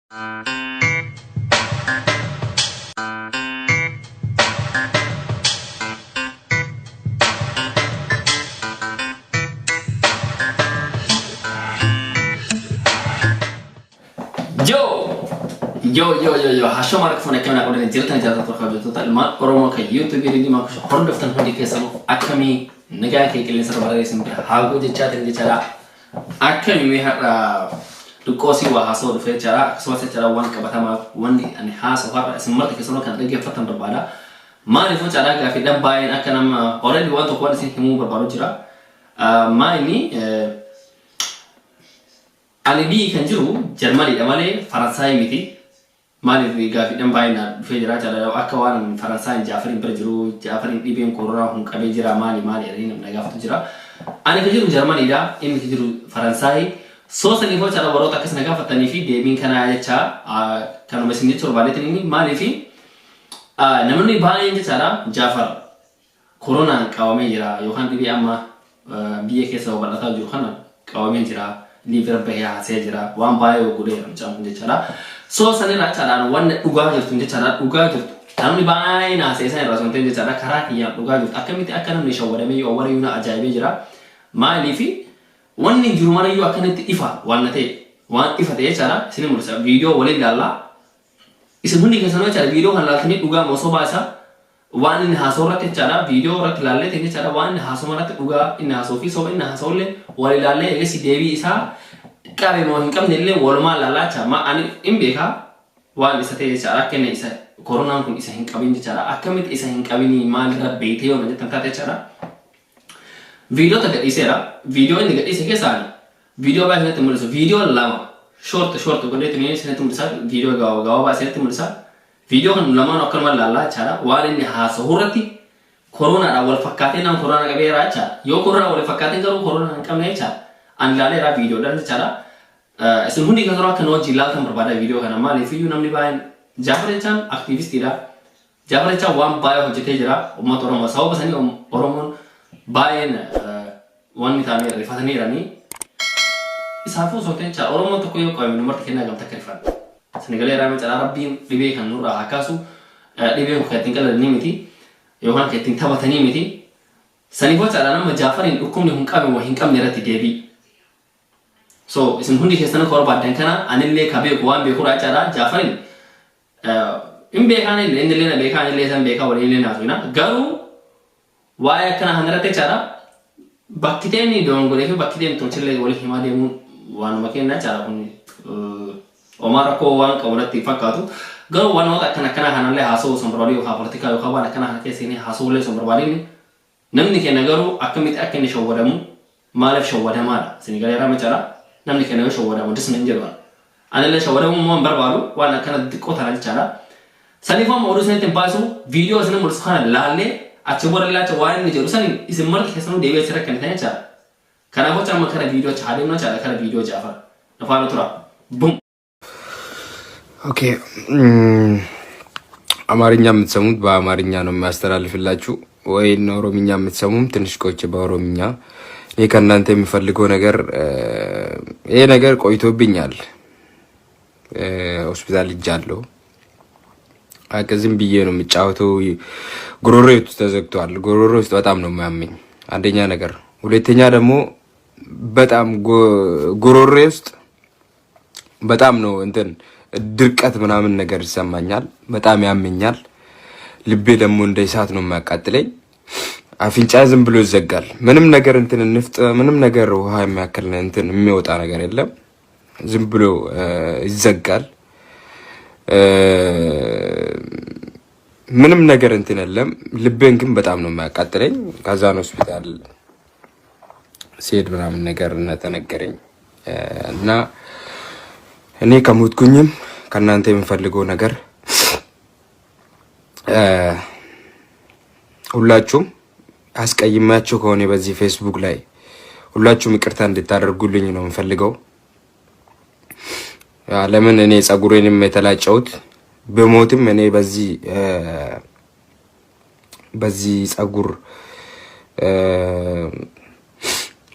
Yo, hasho marak funa kemna kodene jirtan jata to khajo to talma oromo ka youtube video ma ko hor daftan hodi ke samu akami naga ke kelen sar bare sim hago je chat nge chala akami me hada to kosi wa haso do fe chala so se chala wan ka batama wandi ani haso ha simma ke sono kan dege fatan do bada ma ni fo chala ga fi dan bayin akanam already want to ko sin himu barbaro jira ma ni alibi kan jiru Germany da male Faransai miti mali ga fi dan bayina fejira ta da aka wannan Faransai Jafarin Berjiro Jafarin dibin corona hun kabe jira mali rin da ga fatu jira ani ka jiru Germany da in ka jiru Faransai so sani ho ta barota kasna ga fatani fi debin kana ya cha kana masin tur bale tini mali fi namni bayin ta da Jafar corona kawame jira yohan dibi amma biye ke saw balata jiru kana kawame jira liver baya sejira wan bayo gude am jam kunje chala so sanela chala wan duga jirtu kunje chala duga jirtu tamni bayina sai sai rason tunje chala karati ya duga jirtu akamiti akana ne shawara me yo wara yuna ajaibe jira ma lifi wanni jurumara yo akanati ifa wanate wan ifa te chala sini mursa video wale dalla isin hundi ke sano chala video kan latni duga moso basa wan in hasora te chala video rak lalle te chala wan hasomara te duga in hasofi so in hasole wale lalle ege si devi isa kabe mo hinkam nelle wolma lala chama ani imbeka wan isa te chala kene isa corona kun isa hinkabin chala akamit isa hinkabini mal rabbe te yo ne tanta te chala video ta isera video ne ise ke sani video ba ne te mulsa video lama short ko ne te ne se te mulsa video gawa ba se te mulsa video kan lama nokkan wala cara wale ni haso hurati corona da wal fakate nan corona ga bera cha yo corona wal fakate garu corona kan ne cha an lale ra video dan cara sun hundi kan kan wajil kan berbada video kan ma le video namni bain Jafar chan aktivis tira Jafar cha wan bayo jete jira umat orang saw basani oromon bain wan mitane rifatani rani isafu soten cha oromon to ko yo ko nomor kena gam takrifan Senegalese rame cara Rabbi libe kan nura hakasu libe ko tinggal ni miti yohan ke ting tabatani miti sani bo cara nama Jafarin hukum ni hunkam wa hinkam ni rati debi so isin hundi ke sana kor badan kana anille kabe ko ambe kura cara Jafarin imbe kan le ndele na be kan le san be ka wale le na suna garu waya kana hanrate cara bakkiteni dongole ke bakkiten to chelle wale himade mu wan makenna cara kun Omar ko wan ka wala tifakatu garu wan wata kana hanale haso sombrali yo politika yo khawana kana ke sini haso le sombrali ni namni ke nagaru akamit akene shawadamu malaf shawada mala Senegal rame cara namni ke nagaru shawadamu dismen jerwan anale shawadamu mo barbaru wana kana dikko taral cara sanifa mo rusne tempasu video sene mursana lalle achbor la chawan ni jerusalem ismar ke sanu dewe sira kan tanya cara kana bo chama kana video chade no cara kana video Jafar na falu tura bum ኦኬ አማርኛ የምትሰሙት በአማርኛ ነው የሚያስተላልፍላችሁ ወይ ኦሮምኛ የምትሰሙም ትንሽ ቆይቼ በኦሮምኛ እኔ ከናንተ የሚፈልገው ነገር ይሄ ነገር ቆይቶብኛል ሆስፒታል ሄጃለሁ አከዝም ብዬ ነው የምጫወተው ጉሮሮዬ ውስጥ ተዘግቷል ጉሮሮ ውስጥ በጣም ነው የሚያመኝ አንደኛ ነገር ሁለተኛ ደግሞ በጣም ጉሮሮዬ ውስጥ በጣም ነው እንትን ድርቀት ምናምን ነገር ይሰማኛል በጣም ያመኛል ልቤ ደግሞ እንደ እሳት ነው የሚያቃጥለኝ አፍንጫ ዝም ብሎ ይዘጋል ምንም ነገር እንትን ንፍጥ ምንም ነገር ውሃ የሚያክል እንትን የሚወጣ ነገር የለም ዝም ብሎ ይዘጋል ምንም ነገር እንትን የለም ልቤን ግን በጣም ነው የሚያቃጥለኝ ከዛን ሆስፒታል ሲሄድ ምናምን ነገር ተነገረኝ እና እኔ ከሞትኩኝም ከናንተ የምፈልገው ነገር ሁላችሁም አስቀይማችሁ ከሆነ በዚህ ፌስቡክ ላይ ሁላችሁም ይቅርታ እንድታደርጉልኝ ነው የምፈልገው ለምን እኔ ጸጉሬንም የተላጨሁት በሞትም እኔ በዚህ ጸጉር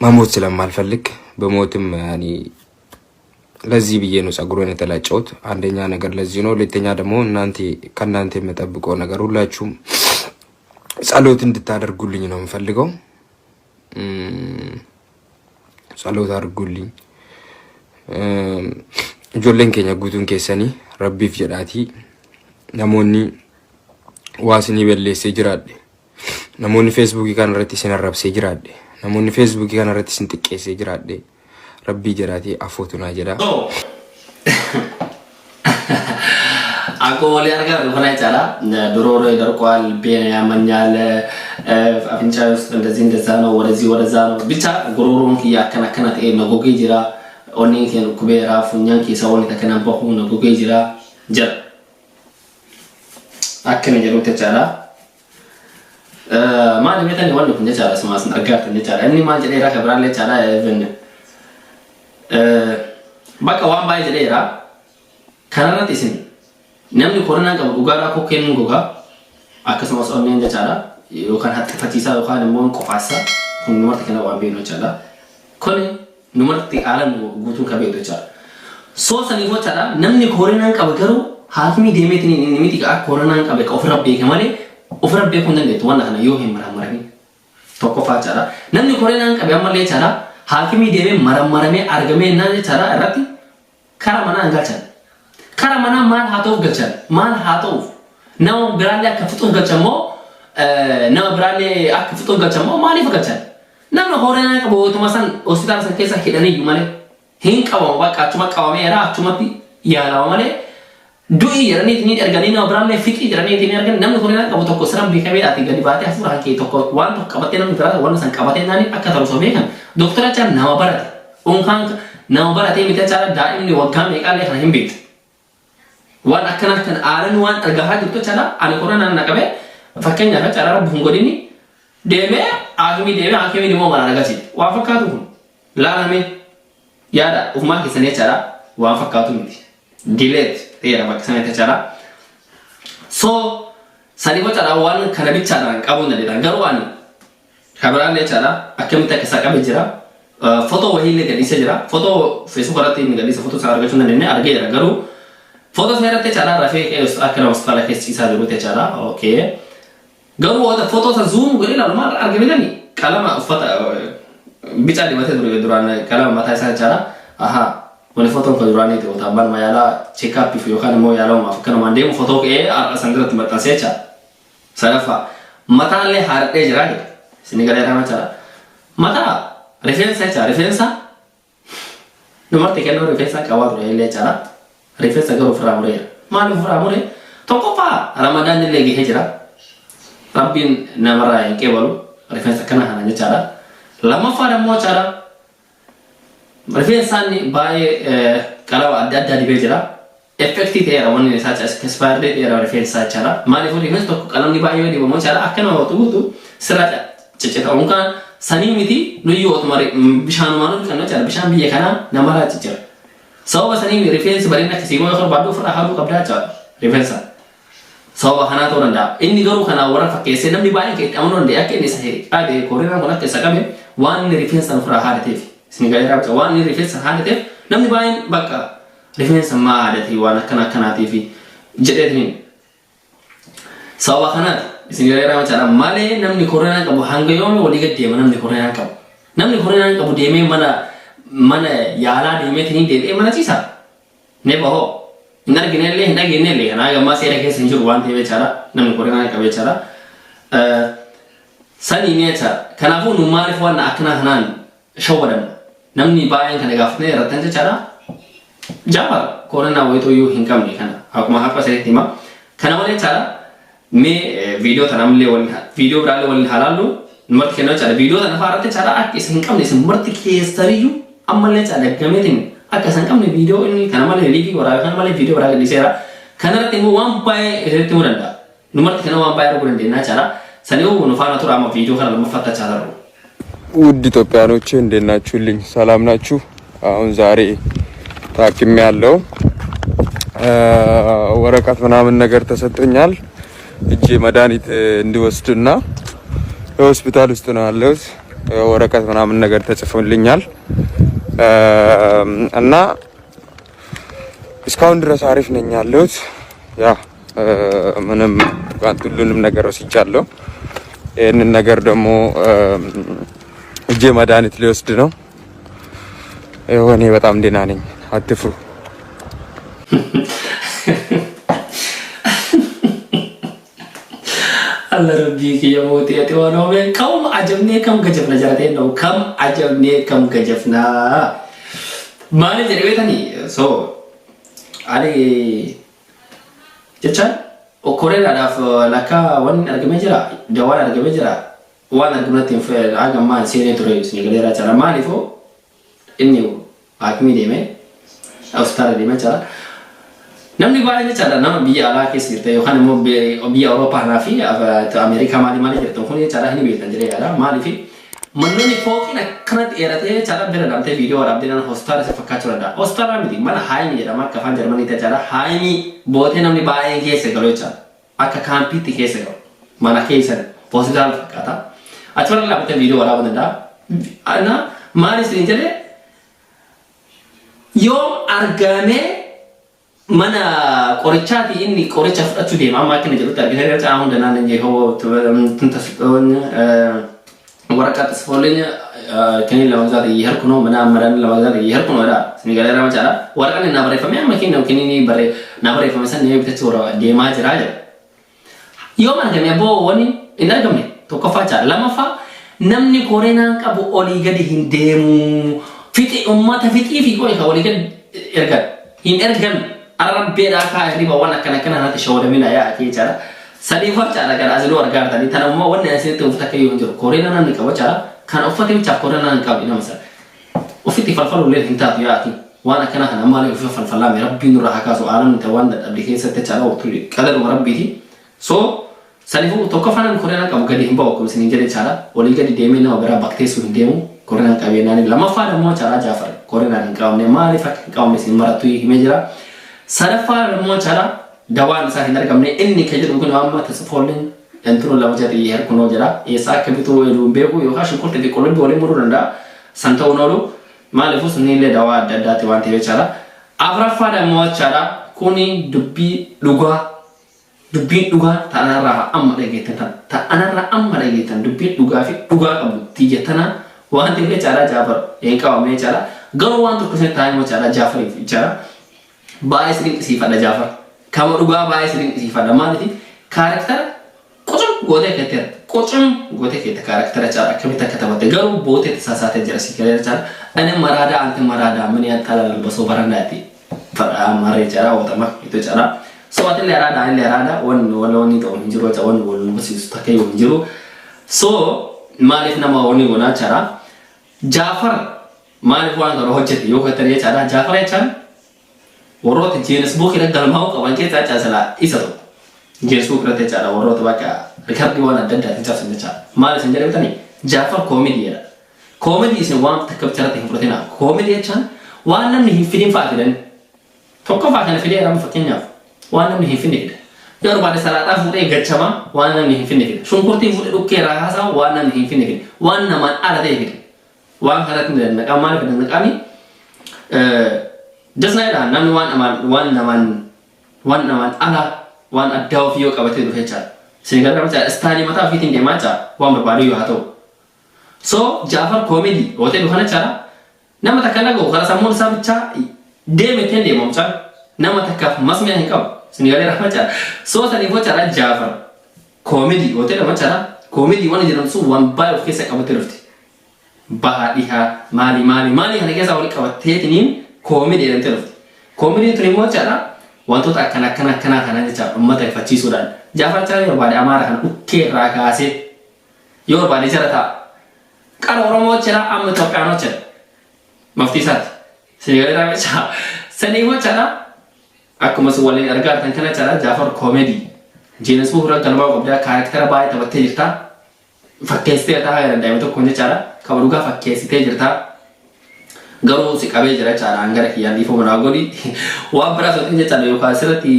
መሞት ስለማልፈልግ በሞትም ያኒ ለዚህ ብዬ ነው ጸጉሩን የተላጨሁት። አንደኛ ነገር ለዚህ ነው። ሁለተኛ ደግሞ ከእናንተ የምጠብቀው ነገር ሁላችሁም ጸሎት እንድታደርጉልኝ ነው የምፈልገው። ጸሎት አድርጉልኝ። ijoolleen keenya guutuun keessanii rabbiif jedhaatii namoonni waasinii balleessee jiraadhe, namoonni feesbuukii kana irratti isin arrabsee jiraadhe, namoonni feesbuukii kana irratti isin xiqqeessee jiraadhe rabbii jedhaatii afootu naa jedha. Aku lihat kan bukan acara dororo dorkwal biaya ያመኛል አፍንጫ ውስጥ እንደዚህ እንደዛ ነው ወደዛ ነው ብቻ ጎሮሮን ያከናከናት ነጎጌ ጅራ ኦኒ ከን ኩቤራ ፉኛን ከሰውን ተከናንበሁ ነጎጌ ጅራ ጀር አከነ ጀሩ ተቻላ ማን ቤተን ወንድ ኩኝ ተቻላ ስማስ አጋርት ተቻላ እኒ ማን ጀሌራ ከብራለ ተቻላ even በቃ ዋን ባይ ጀሌራ ካናናት ይስን namni corona qabu dhugaadhaa koo kennuun gogaa akkasumas onneen jechaadha yookaan haxxifatiisaa yookaan immoo qofaasa kun numarti kana waan beeknu jechaadha kun numarti aalan guutuun ka beeknu jechaadha soo sanii gochaadha namni corona qabu garuu haakimii deemeetiin inni miti ka corona qabu ka ofirra beeka malee ofirra beekuu hin dandeettu waan kana yoo hin maramaranii tokkoffaa jechaadha namni corona qabu ammallee jechaadha haakimii deemee maramaramee argamee naan jechaadha irratti karaa manaa hangalchan kara mana mal hatau gachan mal hatau naw brale ak futu gachamo naw brale ak futu gachamo mali gachan naw horena ka bo tumasan hospital sa kesa hidani yumale hin qawo baka tuma qawame era tuma ya la male dui yarani tini ergani naw brale fiki yarani tini ergan naw horena ka bo tokko saram bikabe ati gadi baate afura ke tokko wan to qabate naw brale wan san qabate nani akka taru so bekan doktora chan naw barate unkan naw barate mita cara daim ni wagame kale kan himbit waan akkana kan aalan waan argahaa jirtu chala ani corona naqabe fakkeenya fa cara rabbuun godini deeme akimi dimo mala nagasi waan fakkaatu kun laalame yaada ufuma kisane chala waan fakkaatu miti delete era baksane chala so sadi ba chala waan kana bichaadha qabuun dadhan garuu ani kabaraan le chala akkamita kasa qabe jira foto wahii le gadisa jira foto facebook irratti ni gadisa foto sa argachuu dandeenye argeera garuu foto seerate chala rafe ke akana hospital ke sisa jiru te chala okay garu wada foto sa zoom gori la mal argebedani kalama ufata bicha di mate duran kalama mata sa chala aha wala foto ko durani te utamban mayala check up if yo kana mo yalo ma kana mande mo foto ke asandrat mata secha sarafa mata le harde jira ke sinigale rama chala mata referensa nomor te ke no referensa kawa le chala referensa garu framure malu framure tokopa ramadan ni lagi hijra rabbin namara yang kebalu referensa kana hananya cara lama fara mo cara referensa ni bae kalau ada di bejra effective era wonni sa cha expire date era referensa cara mali fo referensa to kalam ni bae di mo cara akana waktu serata ceceta unka sani miti nuyu otmare bishanu manu kana cara bishan biye kana namara cecera sawa sani reference barina kisi mo khar badu fara hadu qabda cha reference sawa hana to randa inni garu kana wara fakese namni bae ke amno nde yake ni sahi ade korina kona ke sakame wan ni reference an fara hada tef sini ga era wan ni reference hada tef namni bae baka reference ma hada ti wana kana tv jede ni sawa hana sini ga era cha male namni korina ka bo hanga yomi wali ga de namni korina ka bo de me mana yala demetini de mana cisa ne baho narginelle kana ga masere ke sinjur wan te becara nam korena ka becara sani ne ta kana fu nu marif wan akna hanan shawbadan namni bayan kana gafne ratan cara jaba korena waito yu hinkam ni kana akuma hapa sare tima kana wale cara me video tanamle wal video brale wal halalu numat kena cara video tan farate cara ak is hinkam ni smart ke stariyu ammallee cala gameetiin akka san qabne video inni kana malee liivi waraabee kana malee video waraabee dhiseera kanarratti immoo waan baay'ee irratti himuu danda'a numarti kana waan baay'ee arguu dandeenya cala sanii nu faana tura amma video kana ለመፈታ ቻላሩ ውድ ኢትዮጵያኖቼ እንዴት ናችሁልኝ? ሰላም ናችሁ? አሁን ዛሬ ታክሜ ያለው ወረቀት ምናምን ነገር ተሰጥቶኛል እጄ መድኃኒት እንዲወስድና ሆስፒታል ውስጥ ነው ያለሁት ወረቀት ምናምን ነገር ተጽፎልኛል እና እስካሁን ድረስ አሪፍ ነኝ ያለሁት። ያ ምንም ሁሉንም ነገር ወስጃለሁ። ይህንን ነገር ደግሞ እጄ መድኃኒት ሊወስድ ነው። እኔ በጣም ደህና ነኝ፣ አትፍሩ። الله ربي كي يموت يتوانا كم عجبني كم كجفنا جرتين أو كم عجبني كم كجفنا ما نجري بيتني so علي جتشان وكوريلا داف لكا وان أرجمي جرا جوال أرجمي جرا وان أرجمنا تنفع أرجم ما سيرين تروي سنيجري را جرا ما نفو إنيو أكمي ديمه أو ستار ديمه جرا namni baay'ee jechaadha nama biyya alaa keessa jirte yookaan immoo biyya Awurooppaa fi Ameerikaa maali jirtu kun jechaadha hin beektan jedheedha maaliif mannoonni fooqiin akkanatti dheeratee jechaadha bira dhabdee viidiyoo waraabdee hospitaala isa fakkaachuu danda'a. Hospitaala miti mana haayimii jedhama akka afaan Jarmaniitti jechaadha haayimii bootee namni baay'ee keessa galu jechaadha akka kaampiitti keessa galu mana keessa hospitaala fakkaata. Achirra dhaabbatee viidiyoo waraabuu danda'a. Maali isin jedhee yoo argamee mana qorichaati inni qoricha fudhachuu deema amma akka jedhutti argitee jirta ahuun danaan injehoo tuntasxoon waraqaa tasfoolenya kanii lama zaata yiharkuno mana amaran lama zaata yiharkuno da sinigaleera machaadha waraqaan inni barreeffame amma kinni kinni na barreeffame san nee bitachuu deemaa jira jedha yoo argame aboo wani hin argamne tokkoffaa jaa lammaffaa namni koreenaan qabu olii gadi hin deemu fixi ummata fixii fi qoy ka olii gadi ergan Arab beda ka riba wana kana hati shawada mina ya ati cara sadifa cara kan azlu warga tadi tanam mo wana asli tu ufta kayu njur korena nan ka wacara kan ufati uca korena nan ka bina masal ufiti falfal ulil hinta ya ati wana kana amali ufi falfala mi rabbi nur haka so alam ta wanda abdike sa ta cara waktu kadar rabbi so sadifu to ka fanan korena ka mugadi himba ko sini jere cara oli gadi demi na bara bakte su demu korena ka bina ni lama fa mo cara Jafar korena ni ka ne mali fa ka me sin maratu himejra Sarafa mo cara dawan sa hinar kamne inni kajir mungkin amma tasfolin entro la wajati yer kuno jara esa kabitu elu beku yo hashu kote di kolon bole muru randa santa unolu male fus nile dawa dadda te wante cara avrafa da mo cara kuni dubbi duga tanara amma de getan ta anara amma de getan dubbi duga fi duga kabu tijetana wante ke cara Jafar en ka me cara garu wantu kusen tay mo cara Jafar cara baay'ee sirriitti siifadha Jaafar. Kama dhugaa baay'ee sirriitti siifadha maaliif kaarektara qocum gootee keettera qocum gootee keetta kaarektara caala akkamitti akka taphatte garuu bootee saasaatee jira siikaleera caala ani maraadaa anti maraadaa mini attala lalbasoo barandaatti fadhaa maree caala ootama itu caala so ati leeraadhaa wanni ta'u hin jiru wanni wal barsiisu takka yoo hin jiru so maaliif nama wanni gonaa caala Jaafar maaliif waan kana hojjete yoo keettanii caala Jaafar jechaan warroota jenis buukii dalmaa'uu qaban keessaa caasala isa tokko. Jenis buukii irratti jechaadha warroota bakka rikardi waan adda addaatiin cabsan jechaadha. Maal isin jedhamtanii Jaafar koomediidha. Koomedii isin waan takka bicharratti hin fudhatina. Koomedii jechaan waan namni hin fidin fa'aa fidan. Tokko fa'aa kana fidee jedhamu fakkeenyaaf waan namni hin finne fida. Yoo barbaade salaaxaa fuudhee gachama waan namni hin finne fida. Shunkurtii fuudhee dhukkee raasaa waan namni hin finne fida. Waan namaan ala ta'e fida. Waan kanatti ni dandaqaa maaliif dandaqaani Just like that, namni waan naman ala waan addaa ofii yoo qabatee dhufe jechaadha. Senegal nama jechaadha istaanii mataa ofiitiin deemaa jechaadha waan barbaadu yoo haa ta'u. So Jaafar koomedii ootee dhufan jechaadha nama takka lagoo karaa sammuun isaa bichaa deemetee deemamu jechaadha nama takkaaf masmiyaa hin qabu Senegalee rafa jechaadha. So saniifoo jechaadha Jaafar koomedii ootee dhufan jechaadha koomedii waan jedhamu sun waan baay'ee of keessa qabatee dhufte. Bahaa dhihaa maali kana keessaa walitti qabatteetiniin Komedi dan terus. Komedi terima cara wantoota akkana kana jecha ummata ifachiisuudhaan Jaafar cara yoo barbaade Amaara kan ukkee irraa kaasee yoo barbaade jara ta'a. Qara Oromoo jira amma Itoophiyaanoo jira. Maftii isaati. Senegalee irraa jecha saniifoo cara akkuma isin waliin argaatan kana cara Jaafar komedi. Jeenis bu'uura galmaa qabdaa kaarektara baay'ee taphattee jirta. Fakkeessitee taa'aa danda'ame tokko jechaadha. Kama dhugaa fakkeessitee jirta. Garuu si qabee jira jechaadha hangara kiyyaan dhiifuu manaa godhi waan biraa soxin jechaadha yookaan asirratti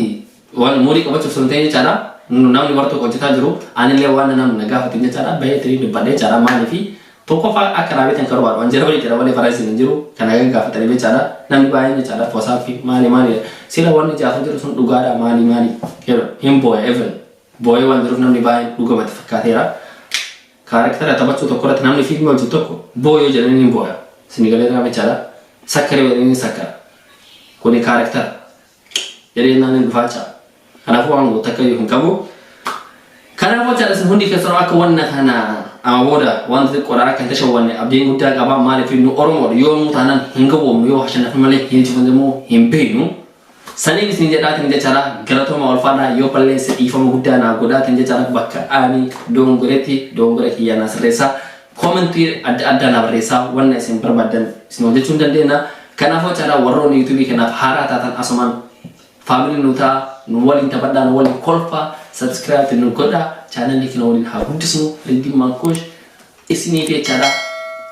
waan muurii qabachuuf soxin jechaadha namni warra tokko hojjetaa jiru anillee waan namni na gaafatin jechaadha bahee tirii dubbadhee jechaadha maaliif tokkoffaa akka raawwitan kan barbaadu wanjira walii jedha malee faraasiin hin jiru kan haga gaafatanii beechaadha namni baay'een jechaadha wasaafi maali sila wanni jaafa jiru sun dhugaadha maali hin booya even booyee waan jiruuf namni baay'een dhugamatti fakkaateera kaarektara taphachuu tokko irratti namni fiilmii hojjetu tokko booyoo jedhanii hin booya sinigalee irraa beechaadha sakkaree jedhanii sakkara kuni kaarektara jedhee naan hin dhufaacha kanaafuu waan goota akka hin qabu kanaafuu jechaadha sin hundi keessanuu akka wanna kana amoda wanti qoraa kan tashawwanne abdiin guddaa qaba maaliif nu oromoo yoo nu tanan hinga womnu yoo hashanaaf malee hin jifamu hin beenu sanii isin jedhaatin jechaadha galatoma walfaadha yoo balleesse dhiifama guddaa naa godhaatin jechaadha bakka ani dongoreti yana sirreessa commentii adda na barreessa wanna isin barbaadan isin hojjechuun dandeenya kanaafuu jechaadha warroonni YouTube kanaaf haaraa taatan asumaan family nuta nu waliin taphadhaa nu waliin kolfa subscribe nu godha channel kina waliin haa guddisnu riddi mankosh isini fi chara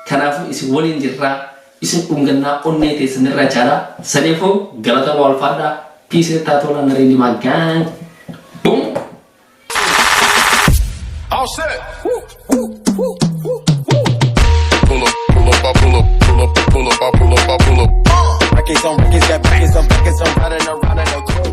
kanafu isi waliin jirra isin dhungannaa onnee teessanirra chara sadeefo galata wal fada peace taatola na riddi magan boom all set pull up I can't got back, I'm running around.